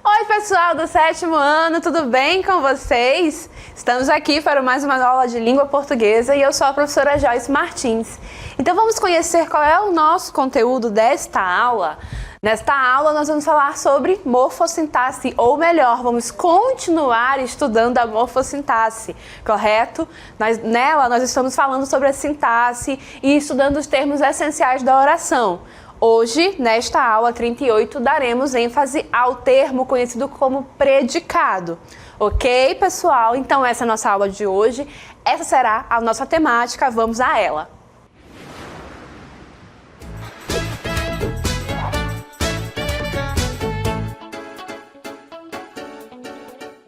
Oi pessoal do 7º ano, tudo bem com vocês? Estamos aqui para mais uma aula de língua portuguesa e eu sou a professora Joyce Martins. Então vamos conhecer qual é o nosso conteúdo desta aula. Nesta aula nós vamos falar sobre morfossintaxe, ou melhor, vamos continuar estudando a morfossintaxe, correto? Nela nós estamos falando sobre a sintaxe e estudando os termos essenciais da oração. Hoje, nesta aula 38, daremos ênfase ao termo conhecido como predicado. Ok, pessoal? Então essa é a nossa aula de hoje. Essa será a nossa temática. Vamos a ela.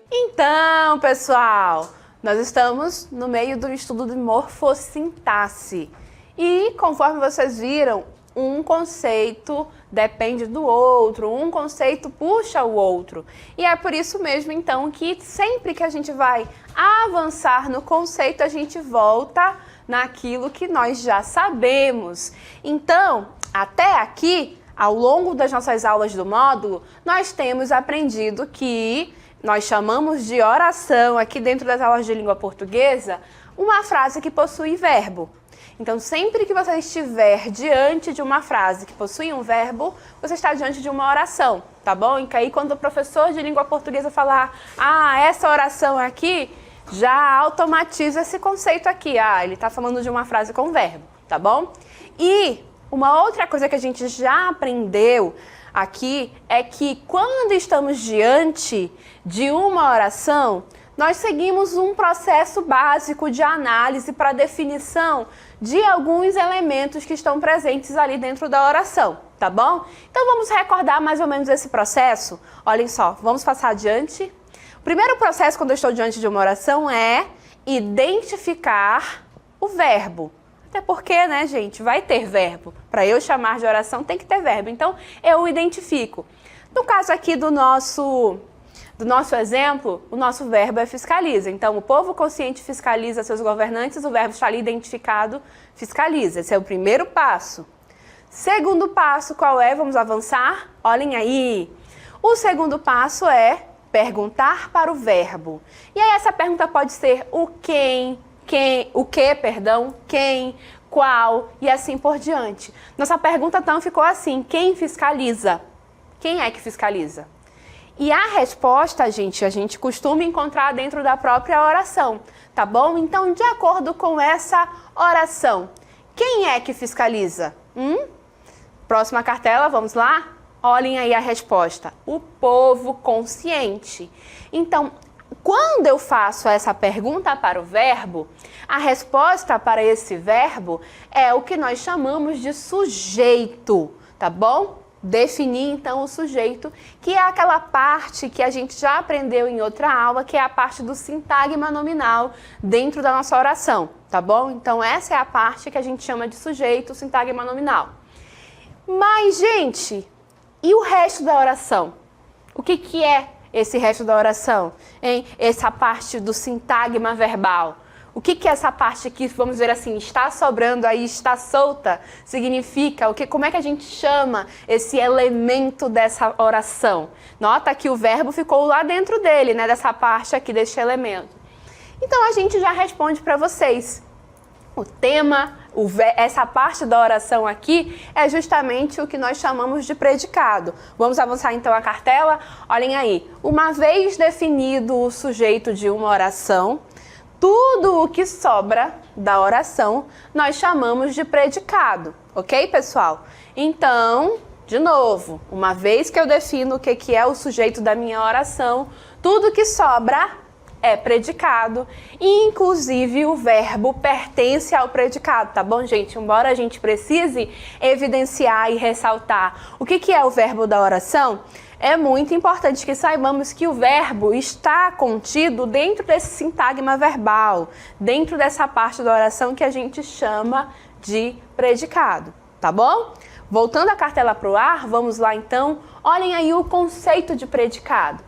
Então, pessoal, nós estamos no meio do estudo de morfossintaxe. E, conforme vocês viram, um conceito depende do outro, um conceito puxa o outro. E é por isso mesmo, então, que sempre que a gente vai avançar no conceito, a gente volta naquilo que nós já sabemos. Então, até aqui, ao longo das nossas aulas do módulo, nós temos aprendido que nós chamamos de oração, aqui dentro das aulas de língua portuguesa, uma frase que possui verbo. Então, sempre que você estiver diante de uma frase que possui um verbo, você está diante de uma oração, tá bom? E aí, quando o professor de língua portuguesa falar, essa oração aqui, já automatiza esse conceito aqui. Ele está falando de uma frase com verbo, tá bom? E uma outra coisa que a gente já aprendeu aqui é que quando estamos diante de uma oração, nós seguimos um processo básico de análise para definição de alguns elementos que estão presentes ali dentro da oração, tá bom? Então vamos recordar mais ou menos esse processo? Olhem só, vamos passar adiante. O primeiro processo quando eu estou diante de uma oração é identificar o verbo. Até porque, né, gente, vai ter verbo. Para eu chamar de oração tem que ter verbo. Então eu o identifico. No caso aqui do nosso exemplo, o nosso verbo é fiscaliza. Então, o povo consciente fiscaliza seus governantes, o verbo está ali identificado, fiscaliza. Esse é o primeiro passo. Segundo passo, qual é? Vamos avançar? Olhem aí. O segundo passo é perguntar para o verbo. E aí essa pergunta pode ser o quem, qual e assim por diante. Nossa pergunta então ficou assim, quem fiscaliza? Quem é que fiscaliza? E a resposta, a gente costuma encontrar dentro da própria oração, tá bom? Então, de acordo com essa oração, quem é que fiscaliza? Próxima cartela, vamos lá? Olhem aí a resposta. O povo consciente. Então, quando eu faço essa pergunta para o verbo, a resposta para esse verbo é o que nós chamamos de sujeito, tá bom? Definir, então, o sujeito, que é aquela parte que a gente já aprendeu em outra aula, que é a parte do sintagma nominal dentro da nossa oração, tá bom? Então, essa é a parte que a gente chama de sujeito, sintagma nominal. Mas, gente, e o resto da oração? O que é esse resto da oração, hein? Essa parte do sintagma verbal. O que é essa parte aqui, vamos dizer assim, está sobrando aí, está solta, significa o que? Como é que a gente chama esse elemento dessa oração? Nota que o verbo ficou lá dentro dele, né, dessa parte aqui, deste elemento. Então a gente já responde para vocês. O tema, essa parte da oração aqui é justamente o que nós chamamos de predicado. Vamos avançar então a cartela? Olhem aí. Uma vez definido o sujeito de uma oração, tudo o que sobra da oração nós chamamos de predicado, ok, pessoal? Então, de novo, uma vez que eu defino o que é o sujeito da minha oração, tudo que sobra é predicado, e inclusive o verbo pertence ao predicado, tá bom, gente? Embora a gente precise evidenciar e ressaltar o que é o verbo da oração, é muito importante que saibamos que o verbo está contido dentro desse sintagma verbal, dentro dessa parte da oração que a gente chama de predicado, tá bom? Voltando a cartela para o ar, vamos lá então, olhem aí o conceito de predicado.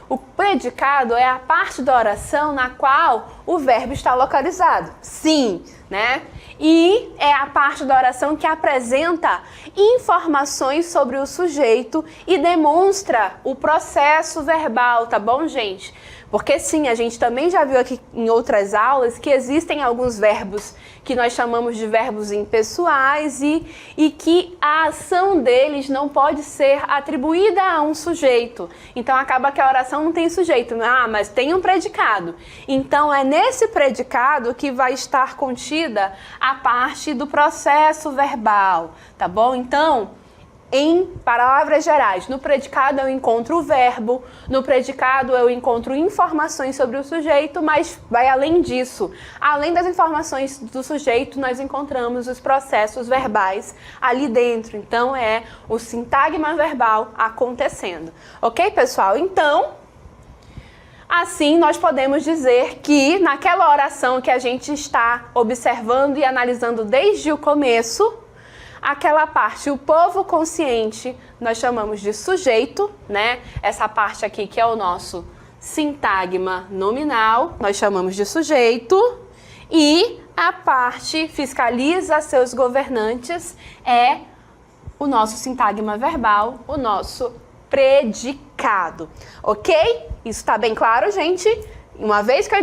O predicado é a parte da oração na qual o verbo está localizado. Sim, né? E é a parte da oração que apresenta informações sobre o sujeito e demonstra o processo verbal, tá bom, gente? Porque sim, a gente também já viu aqui em outras aulas que existem alguns verbos que nós chamamos de verbos impessoais e que a ação deles não pode ser atribuída a um sujeito. Então acaba que a oração não tem sujeito, mas tem um predicado. Então é nesse predicado que vai estar contida a parte do processo verbal, tá bom? Então, em palavras gerais, no predicado eu encontro o verbo, no predicado eu encontro informações sobre o sujeito, mas vai além disso. Além das informações do sujeito, nós encontramos os processos verbais ali dentro. Então, é o sintagma verbal acontecendo. Ok, pessoal? Então, assim nós podemos dizer que naquela oração que a gente está observando e analisando desde o começo, aquela parte, o povo consciente, nós chamamos de sujeito, né? Essa parte aqui que é o nosso sintagma nominal, nós chamamos de sujeito. E a parte fiscaliza seus governantes é o nosso sintagma verbal, o nosso predicado. Ok? Isso está bem claro, gente? Uma vez que eu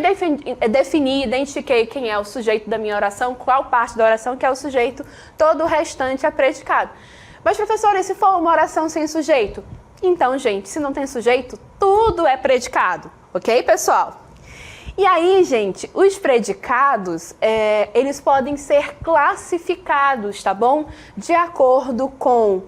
defini, identifiquei quem é o sujeito da minha oração, qual parte da oração que é o sujeito, todo o restante é predicado. Mas, professora, e se for uma oração sem sujeito? Então, gente, se não tem sujeito, tudo é predicado. Ok, pessoal? E aí, gente, os predicados, eles podem ser classificados, tá bom? De acordo com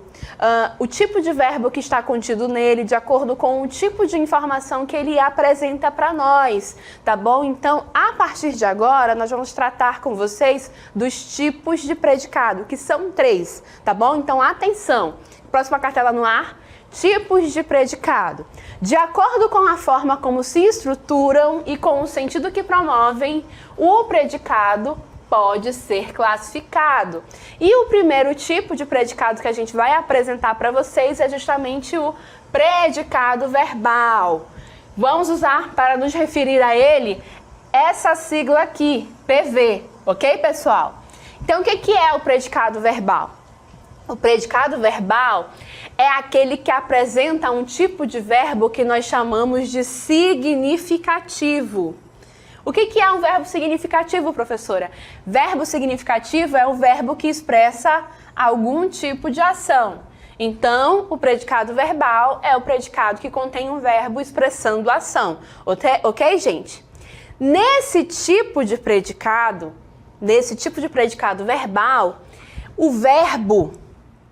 o tipo de verbo que está contido nele, de acordo com o tipo de informação que ele apresenta para nós, tá bom? Então, a partir de agora, nós vamos tratar com vocês dos tipos de predicado, que são 3, tá bom? Então, atenção! Próxima cartela no ar. Tipos de predicado. De acordo com a forma como se estruturam e com o sentido que promovem, o predicado pode ser classificado. E o primeiro tipo de predicado que a gente vai apresentar para vocês é justamente o predicado verbal. Vamos usar para nos referir a ele essa sigla aqui, PV, ok, pessoal? Então, o que é o predicado verbal? O predicado verbal é aquele que apresenta um tipo de verbo que nós chamamos de significativo. O que é um verbo significativo, professora? Verbo significativo é um verbo que expressa algum tipo de ação. Então, o predicado verbal é o predicado que contém um verbo expressando ação. Ok, gente? Nesse tipo de predicado verbal, o verbo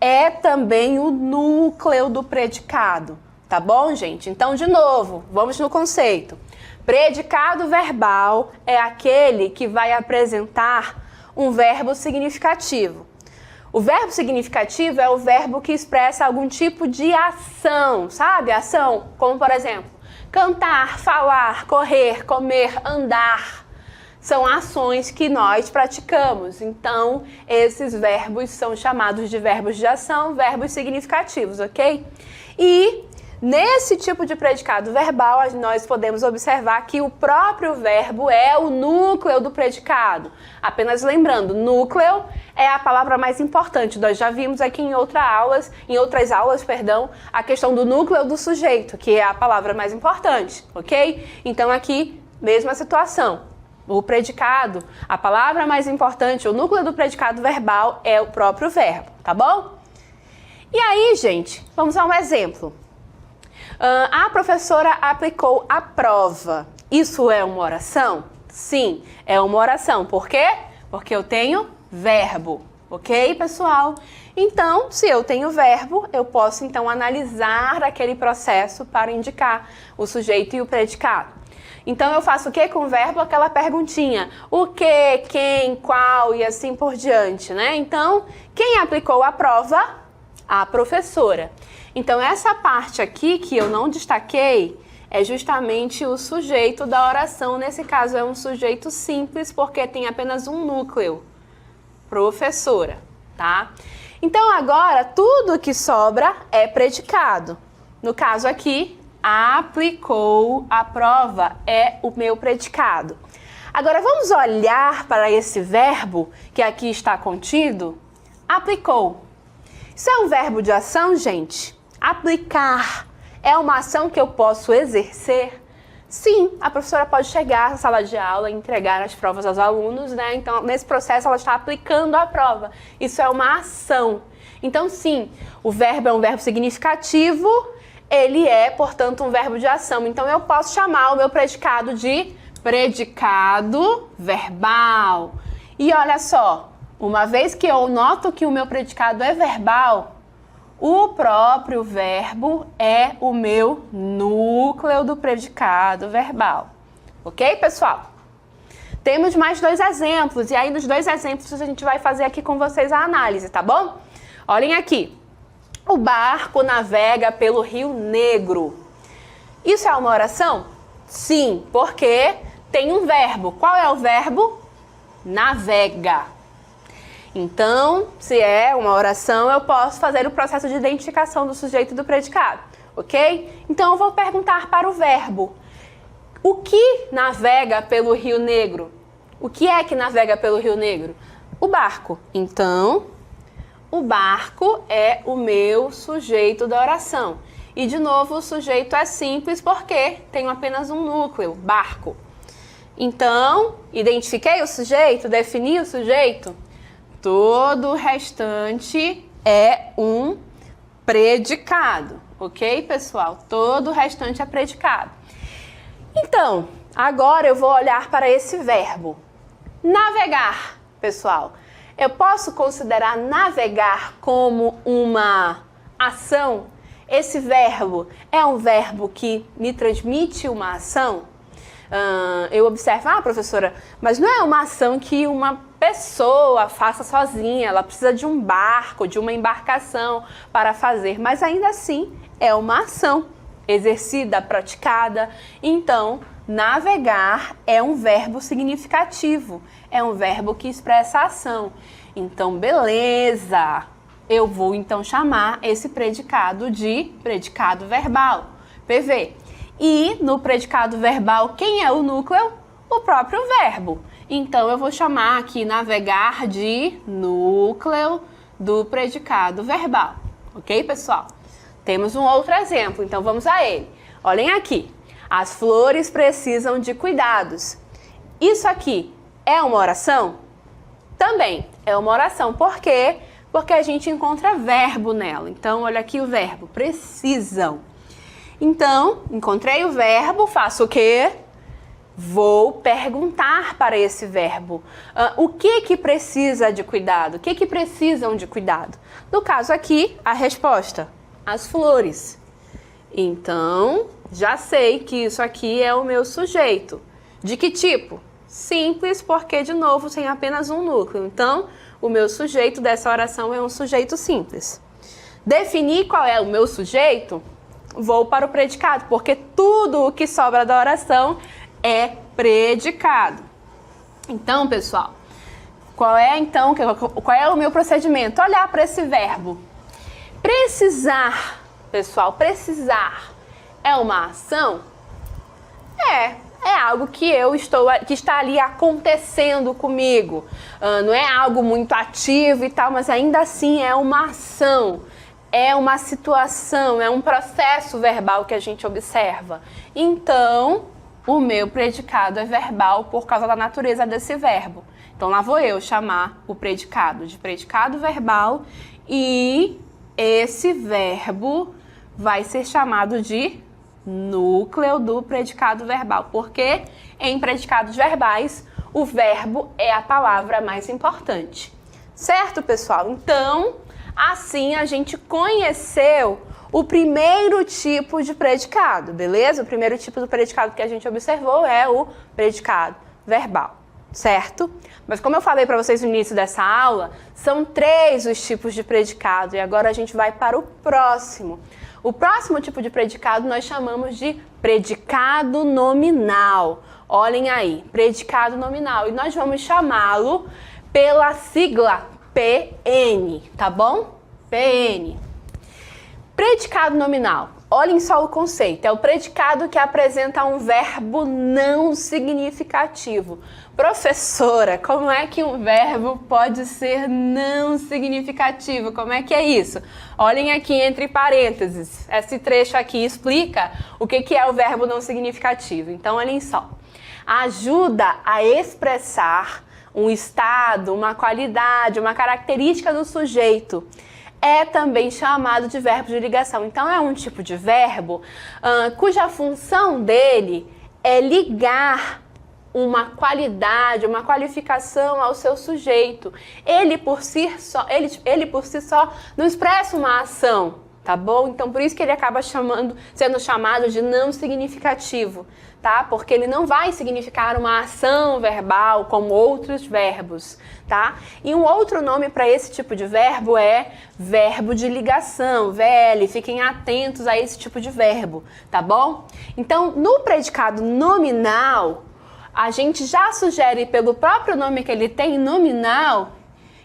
é também o núcleo do predicado, tá bom, gente? Então, de novo, vamos no conceito. Predicado verbal é aquele que vai apresentar um verbo significativo. O verbo significativo é o verbo que expressa algum tipo de ação, sabe? Ação, como por exemplo, cantar, falar, correr, comer, andar. São ações que nós praticamos. Então, esses verbos são chamados de verbos de ação, verbos significativos, ok? E nesse tipo de predicado verbal, nós podemos observar que o próprio verbo é o núcleo do predicado. Apenas lembrando, núcleo é a palavra mais importante. Nós já vimos aqui em outras aulas, a questão do núcleo do sujeito, que é a palavra mais importante, ok? Então, aqui, mesma situação. O predicado, a palavra mais importante, o núcleo do predicado verbal é o próprio verbo, tá bom? E aí, gente, vamos a um exemplo. A professora aplicou a prova. Isso é uma oração? Sim, é uma oração. Por quê? Porque eu tenho verbo. Ok, pessoal? Então, se eu tenho verbo, eu posso então analisar aquele processo para indicar o sujeito e o predicado. Então, eu faço o que com o verbo? Aquela perguntinha. O que, quem, qual e assim por diante, né? Então, quem aplicou a prova? a professora. Então, essa parte aqui que eu não destaquei é justamente o sujeito da oração. Nesse caso, é um sujeito simples, porque tem apenas um núcleo. Professora, tá? Então, agora, tudo que sobra é predicado. No caso aqui, aplicou a prova é o meu predicado. Agora, vamos olhar para esse verbo que aqui está contido. Aplicou. Isso é um verbo de ação, gente? Aplicar é uma ação que eu posso exercer? Sim, a professora pode chegar na sala de aula e entregar as provas aos alunos, né? Então, nesse processo, ela está aplicando a prova. Isso é uma ação. Então, sim, o verbo é um verbo significativo, ele é, portanto, um verbo de ação. Então, eu posso chamar o meu predicado de predicado verbal. E olha só, uma vez que eu noto que o meu predicado é verbal, o próprio verbo é o meu núcleo do predicado verbal. Ok, pessoal? Temos mais 2 exemplos, e aí nos 2 exemplos a gente vai fazer aqui com vocês a análise, tá bom? Olhem aqui. O barco navega pelo Rio Negro. Isso é uma oração? Sim, porque tem um verbo. Qual é o verbo? Navega. Então, se é uma oração, eu posso fazer o processo de identificação do sujeito e do predicado, ok? Então, eu vou perguntar para o verbo. O que navega pelo Rio Negro? O que é que navega pelo Rio Negro? O barco. Então, o barco é o meu sujeito da oração. E, de novo, o sujeito é simples porque tenho apenas um núcleo, barco. Então, identifiquei o sujeito, defini o sujeito. Todo o restante é um predicado, ok, pessoal? Todo o restante é predicado. Então, agora eu vou olhar para esse verbo. Navegar, pessoal. Eu posso considerar navegar como uma ação? Esse verbo é um verbo que me transmite uma ação? Eu observo, professora, mas não é uma ação que uma pessoa faça sozinha, ela precisa de um barco, de uma embarcação para fazer, mas ainda assim é uma ação exercida, praticada. Então, navegar é um verbo significativo, é um verbo que expressa ação. Então, beleza, eu vou então chamar esse predicado de predicado verbal, PV. E no predicado verbal, quem é o núcleo? O próprio verbo. Então, eu vou chamar aqui navegar de núcleo do predicado verbal. Ok, pessoal? Temos um outro exemplo, então vamos a ele. Olhem aqui. As flores precisam de cuidados. Isso aqui é uma oração? Também é uma oração. Por quê? Porque a gente encontra verbo nela. Então, olha aqui o verbo, precisam. Então, encontrei o verbo, faço o quê? Vou perguntar para esse verbo. O que precisa de cuidado? O que precisam de cuidado? No caso aqui, a resposta, as flores. Então, já sei que isso aqui é o meu sujeito. De que tipo? Simples, porque, de novo, tem apenas um núcleo. Então, o meu sujeito dessa oração é um sujeito simples. Definir qual é o meu sujeito? Vou para o predicado, porque tudo o que sobra da oração é predicado. Então, pessoal, qual é o meu procedimento? Olhar para esse verbo. Precisar, pessoal, precisar é uma ação? É algo que que está ali acontecendo comigo. Não é algo muito ativo e tal, mas ainda assim é uma ação. É uma situação, é um processo verbal que a gente observa. Então, o meu predicado é verbal por causa da natureza desse verbo. Então, lá vou eu chamar o predicado de predicado verbal e esse verbo vai ser chamado de núcleo do predicado verbal. Porque em predicados verbais, o verbo é a palavra mais importante. Certo, pessoal? Então, assim a gente conheceu o primeiro tipo de predicado, beleza? O primeiro tipo do predicado que a gente observou é o predicado verbal. certo? Mas como eu falei para vocês no início dessa aula, são 3 os tipos de predicado e agora a gente vai para o próximo. O próximo tipo de predicado nós chamamos de predicado nominal. Olhem aí, predicado nominal. E nós vamos chamá-lo pela sigla PN, tá bom? PN. Predicado nominal. Olhem só o conceito. É o predicado que apresenta um verbo não significativo. Professora, como é que um verbo pode ser não significativo? Como é que é isso? Olhem aqui entre parênteses. Esse trecho aqui explica o que é o verbo não significativo. Então, olhem só. Ajuda a expressar um estado, uma qualidade, uma característica do sujeito. É também chamado de verbo de ligação. Então, é um tipo de verbo cuja função dele é ligar uma qualidade, uma qualificação ao seu sujeito. Ele por si só não expressa uma ação, tá bom? Então, por isso que ele acaba sendo chamado de não significativo, tá? Porque ele não vai significar uma ação verbal como outros verbos, tá? E um outro nome para esse tipo de verbo é verbo de ligação, VL. Fiquem atentos a esse tipo de verbo, tá bom? Então, no predicado nominal, a gente já sugere pelo próprio nome que ele tem, nominal,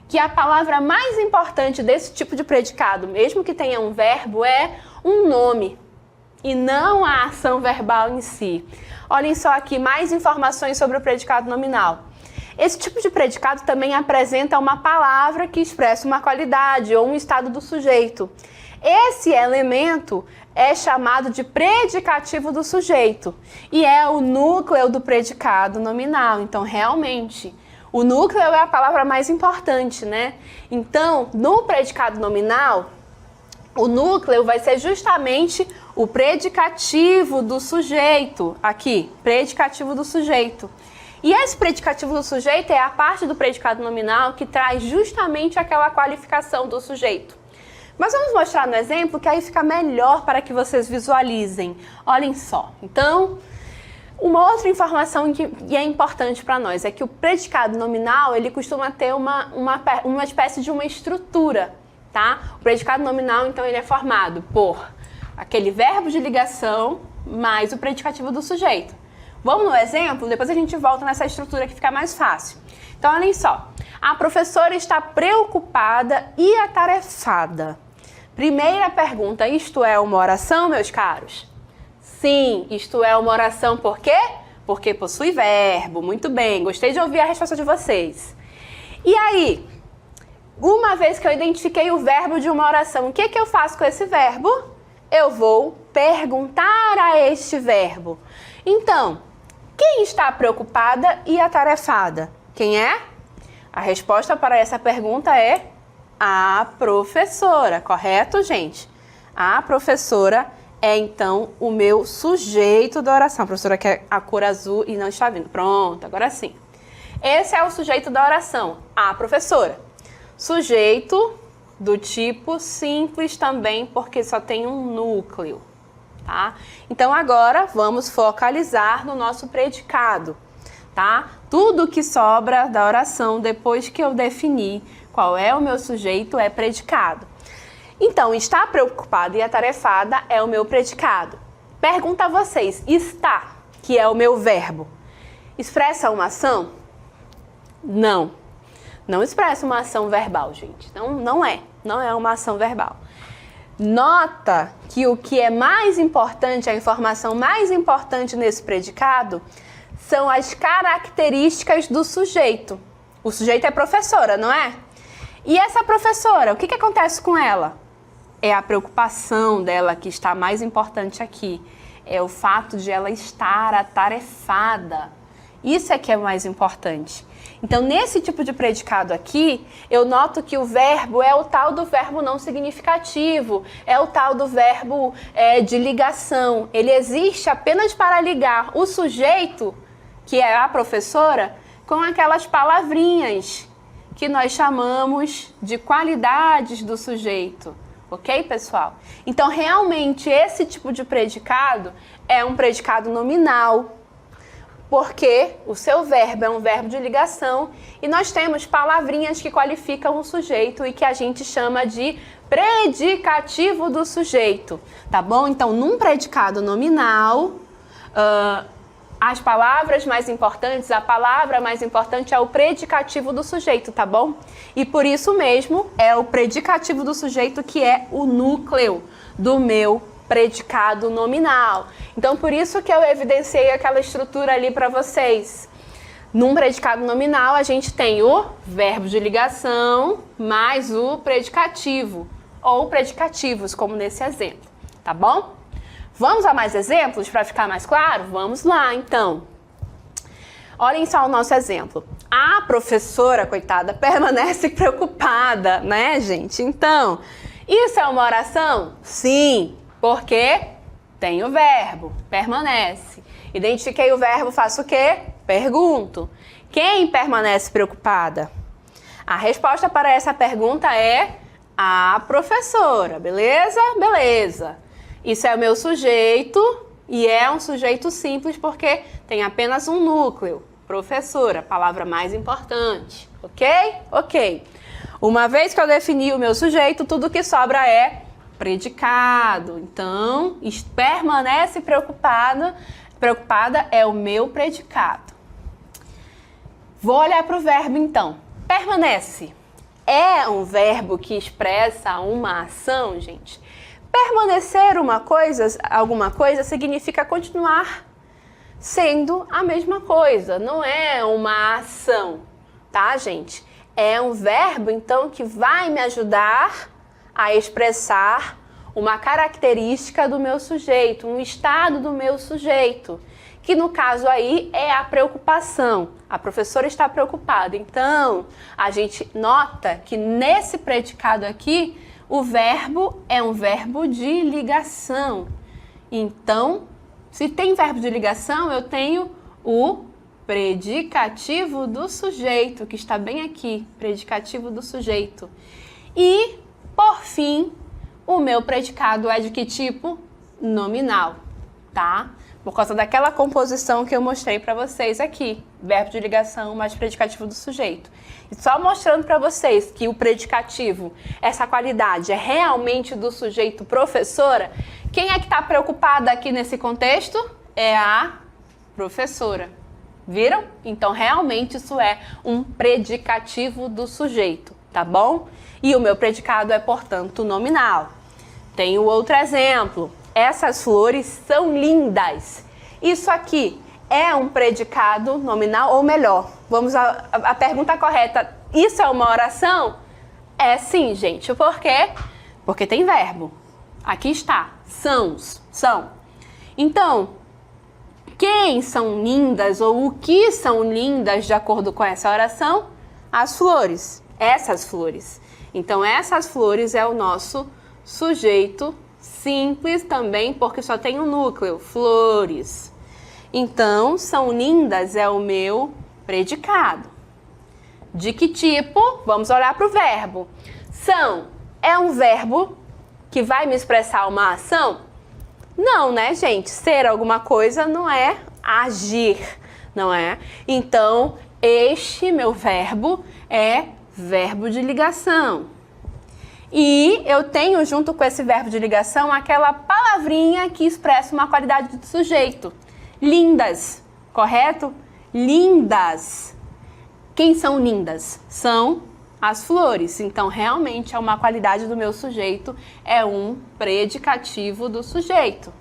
que a palavra mais importante desse tipo de predicado, mesmo que tenha um verbo, é um nome e não a ação verbal em si. Olhem só aqui mais informações sobre o predicado nominal. Esse tipo de predicado também apresenta uma palavra que expressa uma qualidade ou um estado do sujeito. Esse elemento é chamado de predicativo do sujeito e é o núcleo do predicado nominal. Então, realmente, o núcleo é a palavra mais importante, né? Então, no predicado nominal, o núcleo vai ser justamente o predicativo do sujeito. Aqui, predicativo do sujeito. E esse predicativo do sujeito é a parte do predicado nominal que traz justamente aquela qualificação do sujeito. Mas vamos mostrar no exemplo que aí fica melhor para que vocês visualizem. Olhem só. Então, uma outra informação que é importante para nós é que o predicado nominal, ele costuma ter uma espécie de uma estrutura, tá? O predicado nominal, então, ele é formado por aquele verbo de ligação mais o predicativo do sujeito. Vamos no exemplo? Depois a gente volta nessa estrutura que fica mais fácil. Então, olhem só. A professora está preocupada e atarefada. Primeira pergunta, isto é uma oração, meus caros? Sim, isto é uma oração por quê? Porque possui verbo. Muito bem, gostei de ouvir a resposta de vocês. E aí, uma vez que eu identifiquei o verbo de uma oração, o que eu faço com esse verbo? Eu vou perguntar a este verbo. Então, quem está preocupada e atarefada? Quem é? A resposta para essa pergunta é a professora, correto, gente? A professora é, então, o meu sujeito da oração. A professora quer a cor azul e não está vindo. Pronto, agora sim. Esse é o sujeito da oração, a professora. Sujeito do tipo simples também, porque só tem um núcleo, tá? Então, agora, vamos focalizar no nosso predicado, tá? Tudo que sobra da oração, depois que eu definir qual é o meu sujeito, é predicado. Então, está preocupada e atarefada é o meu predicado. Pergunta a vocês, está, que é o meu verbo, expressa uma ação? Não. Não expressa uma ação verbal, gente. Não é uma ação verbal. Nota que o que é mais importante, a informação mais importante nesse predicado, são as características do sujeito. O sujeito é professora, não é? E essa professora, o que acontece com ela? É a preocupação dela que está mais importante aqui. É o fato de ela estar atarefada. Isso é que é mais importante. Então, nesse tipo de predicado aqui, eu noto que o verbo é o tal do verbo não significativo, é o tal do verbo de ligação. Ele existe apenas para ligar o sujeito, que é a professora, com aquelas palavrinhas que nós chamamos de qualidades do sujeito. Ok, pessoal? Então, realmente, esse tipo de predicado é um predicado nominal. porque o seu verbo é um verbo de ligação e nós temos palavrinhas que qualificam o sujeito e que a gente chama de predicativo do sujeito, tá bom? Então, num predicado nominal, as palavras mais importantes, a palavra mais importante é o predicativo do sujeito, tá bom? E por isso mesmo é o predicativo do sujeito que é o núcleo do meu predicado nominal. Então, por isso que eu evidenciei aquela estrutura ali para vocês. Num predicado nominal, a gente tem o verbo de ligação mais o predicativo, ou predicativos, como nesse exemplo, tá bom? Vamos a mais exemplos para ficar mais claro? Vamos lá, então. Olhem só o nosso exemplo. A professora, coitada, permanece preocupada, né, gente? Então, isso é uma oração? Sim, porque tem o verbo, permanece. Identifiquei o verbo, faço o quê? Pergunto. Quem permanece preocupada? A resposta para essa pergunta é a professora, beleza? Beleza. Isso é o meu sujeito e é um sujeito simples porque tem apenas um núcleo. Professora, palavra mais importante, ok? Ok. Uma vez que eu defini o meu sujeito, tudo que sobra é predicado. Então, permanece preocupada é o meu predicado. Vou olhar para o verbo então. Permanece é um verbo que expressa uma ação, gente? Permanecer alguma coisa significa continuar sendo a mesma coisa, não é uma ação, tá, gente? É um verbo, então, que vai me ajudar a expressar uma característica do meu sujeito, um estado do meu sujeito, que no caso aí é a preocupação. A professora está preocupada. Então, a gente nota que nesse predicado aqui, o verbo é um verbo de ligação. Então, se tem verbo de ligação, eu tenho o predicativo do sujeito, que está bem aqui, predicativo do sujeito. E, por fim, o meu predicado é de que tipo? Nominal, tá? Por causa daquela composição que eu mostrei para vocês aqui, verbo de ligação mais predicativo do sujeito. E só mostrando para vocês que o predicativo, essa qualidade é realmente do sujeito professora, quem é que está preocupada aqui nesse contexto? É a professora. Viram? Então, realmente, isso é um predicativo do sujeito, tá bom? E o meu predicado é, portanto, nominal. Tenho outro exemplo. Essas flores são lindas. Isso aqui é um predicado nominal, ou melhor, vamos à pergunta correta. Isso é uma oração? É sim, gente. Por quê? Porque tem verbo. Aqui está. São. Então, quem são lindas ou o que são lindas de acordo com essa oração? As flores. Essas flores. Então, essas flores é o nosso sujeito simples também, porque só tem um núcleo, flores. Então, são lindas é o meu predicado. De que tipo? Vamos olhar para o verbo. São é um verbo que vai me expressar uma ação? Não, né, gente? Ser alguma coisa não é agir, não é? Então, este meu verbo é verbo de ligação. E eu tenho junto com esse verbo de ligação aquela palavrinha que expressa uma qualidade do sujeito. Lindas, correto? Lindas. Quem são lindas? São as flores. Então, realmente é uma qualidade do meu sujeito, é um predicativo do sujeito.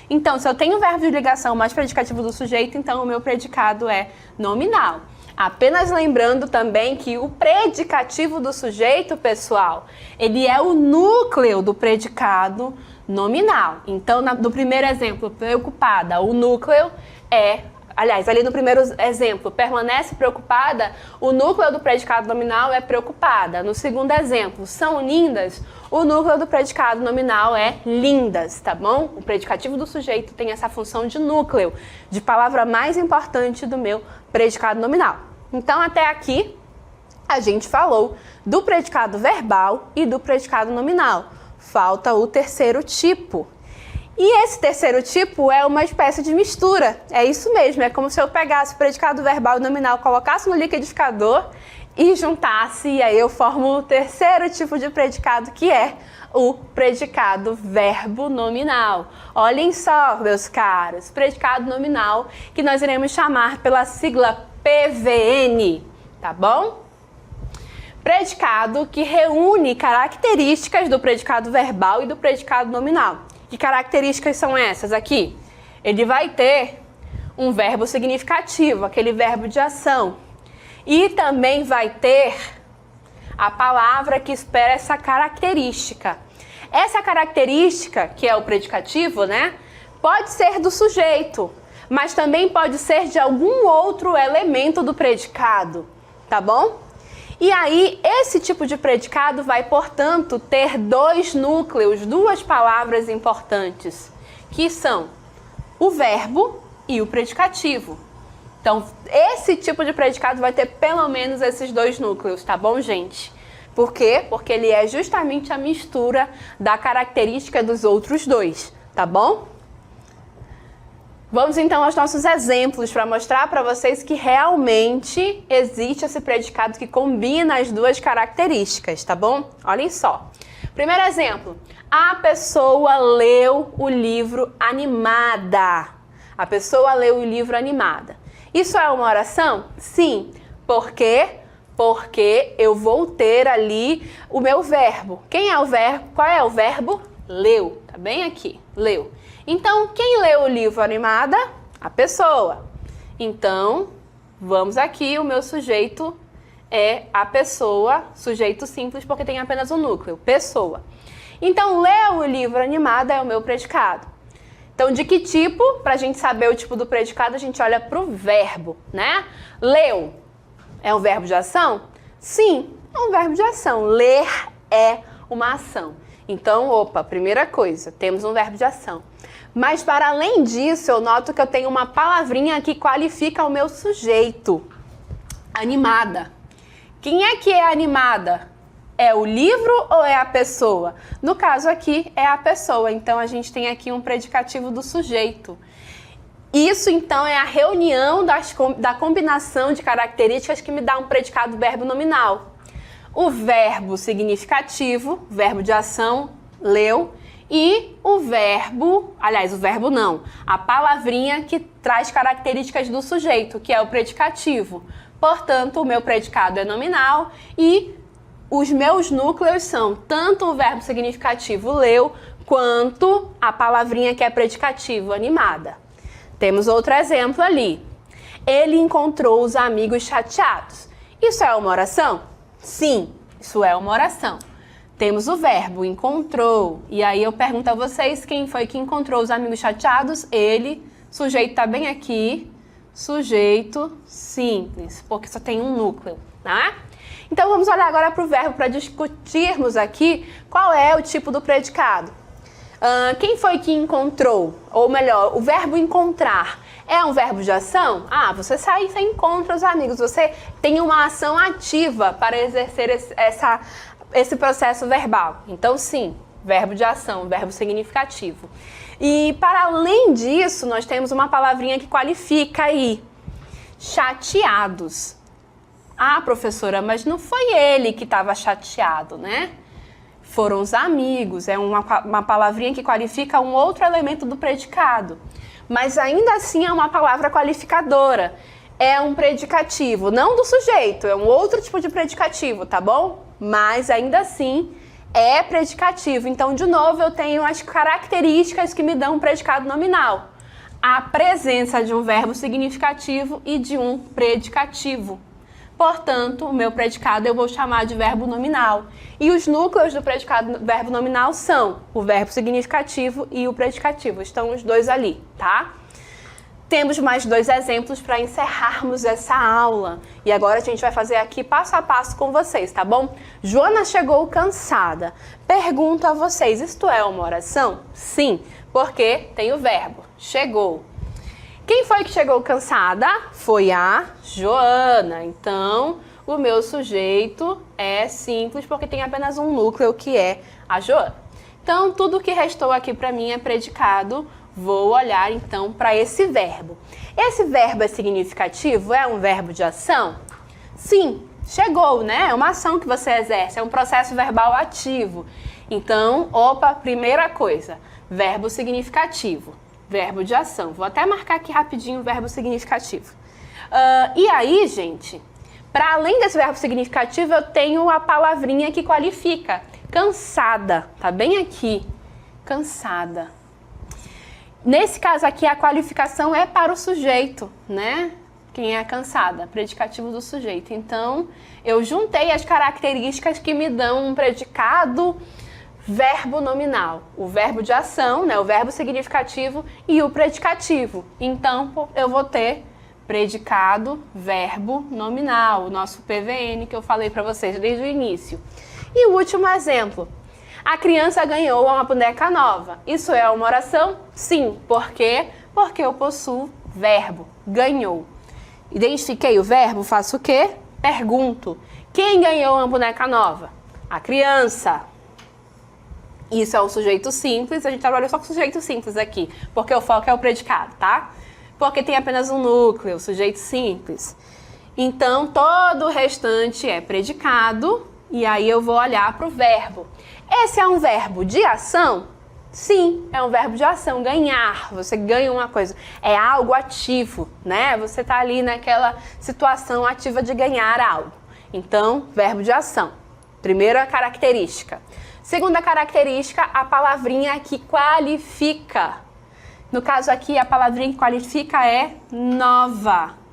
Então, se eu tenho verbo de ligação mais predicativo do sujeito, então o meu predicado é nominal. Apenas lembrando também que o predicativo do sujeito, pessoal, ele é o núcleo do predicado nominal. Então, no primeiro exemplo, preocupada, o núcleo é... Aliás, ali no primeiro exemplo, permanece preocupada, o núcleo do predicado nominal é preocupada. No segundo exemplo, são lindas, o núcleo do predicado nominal é lindas, tá bom? O predicativo do sujeito tem essa função de núcleo, de palavra mais importante do meu predicado nominal. Então, até aqui, a gente falou do predicado verbal e do predicado nominal. Falta o terceiro tipo. E esse terceiro tipo é uma espécie de mistura. É isso mesmo, é como se eu pegasse o predicado verbal e nominal, colocasse no liquidificador e juntasse, e aí eu formo o terceiro tipo de predicado, que é o predicado verbo nominal. Olhem só, meus caros, predicado nominal, que nós iremos chamar pela sigla PVN, tá bom? Predicado que reúne características do predicado verbal e do predicado nominal. Que características são essas aqui? Ele vai ter um verbo significativo, aquele verbo de ação. E também vai ter a palavra que espera essa característica. Essa característica, que é o predicativo, né? Pode ser do sujeito, mas também pode ser de algum outro elemento do predicado, tá bom? E aí, esse tipo de predicado vai, portanto, ter dois núcleos, duas palavras importantes, que são o verbo e o predicativo. Então, esse tipo de predicado vai ter pelo menos esses dois núcleos, tá bom, gente? Por quê? Porque ele é justamente a mistura da característica dos outros dois, tá bom? Vamos então aos nossos exemplos para mostrar para vocês que realmente existe esse predicado que combina as duas características, tá bom? Olhem só. Primeiro exemplo. A pessoa leu o livro animada. A pessoa leu o livro animada. Isso é uma oração? Sim. Por quê? Porque eu vou ter ali o meu verbo. Quem é o verbo? Qual é o verbo? Leu. Tá bem aqui. Leu. Então, quem leu o livro animada? A pessoa. Então, vamos aqui, o meu sujeito é a pessoa, sujeito simples porque tem apenas um núcleo, pessoa. Então, leu o livro animada é o meu predicado. Então, de que tipo? Para a gente saber o tipo do predicado, a gente olha para o verbo, né? Leu é um verbo de ação? Sim, é um verbo de ação. Ler é uma ação. Então, opa, primeira coisa, temos um verbo de ação. Mas, para além disso, eu noto que eu tenho uma palavrinha que qualifica o meu sujeito. Animada. Quem é que é animada? É o livro ou é a pessoa? No caso aqui, é a pessoa. Então, a gente tem aqui um predicativo do sujeito. Isso, então, é a reunião da combinação de características que me dá um predicado verbo nominal. O verbo significativo, verbo de ação, leu, e o verbo, aliás, o verbo não, a palavrinha que traz características do sujeito, que é o predicativo. Portanto, o meu predicado é nominal e os meus núcleos são tanto o verbo significativo leu, quanto a palavrinha que é predicativo, animada. Temos outro exemplo ali. Ele encontrou os amigos chateados. Isso é uma oração? Sim, isso é uma oração. Temos o verbo encontrou. E aí eu pergunto a vocês quem foi que encontrou os amigos chateados? Ele. Sujeito está bem aqui. Sujeito simples, porque só tem um núcleo, né? Então, vamos olhar agora para o verbo para discutirmos aqui qual é o tipo do predicado. Quem foi que encontrou? Ou melhor, o verbo encontrar é um verbo de ação? Ah, você sai e você encontra os amigos. Você tem uma ação ativa para exercer esse processo verbal. Então, sim, verbo de ação, verbo significativo. E, para além disso, nós temos uma palavrinha que qualifica aí. Chateados. Ah, professora, mas não foi ele que estava chateado, né? Foram os amigos, é uma palavrinha que qualifica um outro elemento do predicado. Mas ainda assim é uma palavra qualificadora. É um predicativo, não do sujeito, é um outro tipo de predicativo, tá bom? Mas ainda assim é predicativo. Então, de novo, eu tenho as características que me dão um predicado nominal. A presença de um verbo significativo e de um predicativo. Portanto, o meu predicado eu vou chamar de verbo nominal. E os núcleos do predicado verbo nominal são o verbo significativo e o predicativo. Estão os dois ali, tá? Temos mais dois exemplos para encerrarmos essa aula. E agora a gente vai fazer aqui passo a passo com vocês, tá bom? Joana chegou cansada. Pergunto a vocês, isto é uma oração? Sim, porque tem o verbo, chegou. Quem foi que chegou cansada? Foi a Joana. Então, o meu sujeito é simples porque tem apenas um núcleo que é a Joana. Então, tudo que restou aqui para mim é predicado. Vou olhar, então, para esse verbo. Esse verbo é significativo? É um verbo de ação? Sim, chegou, né? É uma ação que você exerce, é um processo verbal ativo. Então, primeira coisa, verbo significativo, verbo de ação. Vou até marcar aqui rapidinho o verbo significativo. E aí, gente, para além desse verbo significativo, eu tenho a palavrinha que qualifica. Cansada, tá bem aqui, cansada. Nesse caso aqui, a qualificação é para o sujeito, né? Quem é cansada, predicativo do sujeito. Então, eu juntei as características que me dão um predicado verbo nominal. O verbo de ação, né? O verbo significativo e o predicativo. Então, eu vou ter predicado, verbo nominal, o nosso PVN que eu falei para vocês desde o início. E o último exemplo. A criança ganhou uma boneca nova. Isso é uma oração? Sim. Por quê? Porque eu possuo verbo. Ganhou. Identifiquei o verbo, faço o quê? Pergunto. Quem ganhou uma boneca nova? A criança. Isso é o sujeito simples. A gente trabalhou só com sujeito simples aqui, porque o foco é o predicado, tá? Porque tem apenas um núcleo, sujeito simples. Então, todo o restante é predicado, e aí eu vou olhar para o verbo. Esse é um verbo de ação? Sim, é um verbo de ação, ganhar. Você ganha uma coisa. É algo ativo, né? Você está ali naquela situação ativa de ganhar algo. Então, verbo de ação. Primeira característica. Segunda característica, a palavrinha que qualifica. No caso aqui, a palavrinha que qualifica é nova.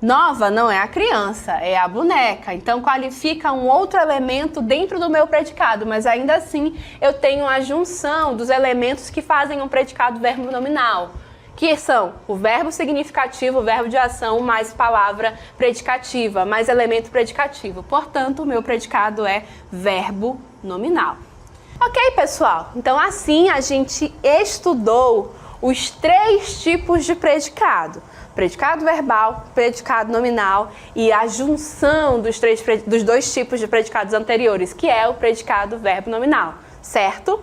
Nova não é a criança, é a boneca. Então, qualifica um outro elemento dentro do meu predicado, mas ainda assim eu tenho a junção dos elementos que fazem um predicado verbo nominal, que são o verbo significativo, o verbo de ação, mais palavra predicativa, mais elemento predicativo. Portanto, o meu predicado é verbo nominal. Ok, pessoal? Então, assim a gente estudou os 3 tipos de predicado. Predicado verbal, predicado nominal e a junção dos 2 tipos de predicados anteriores, que é o predicado verbo nominal, certo?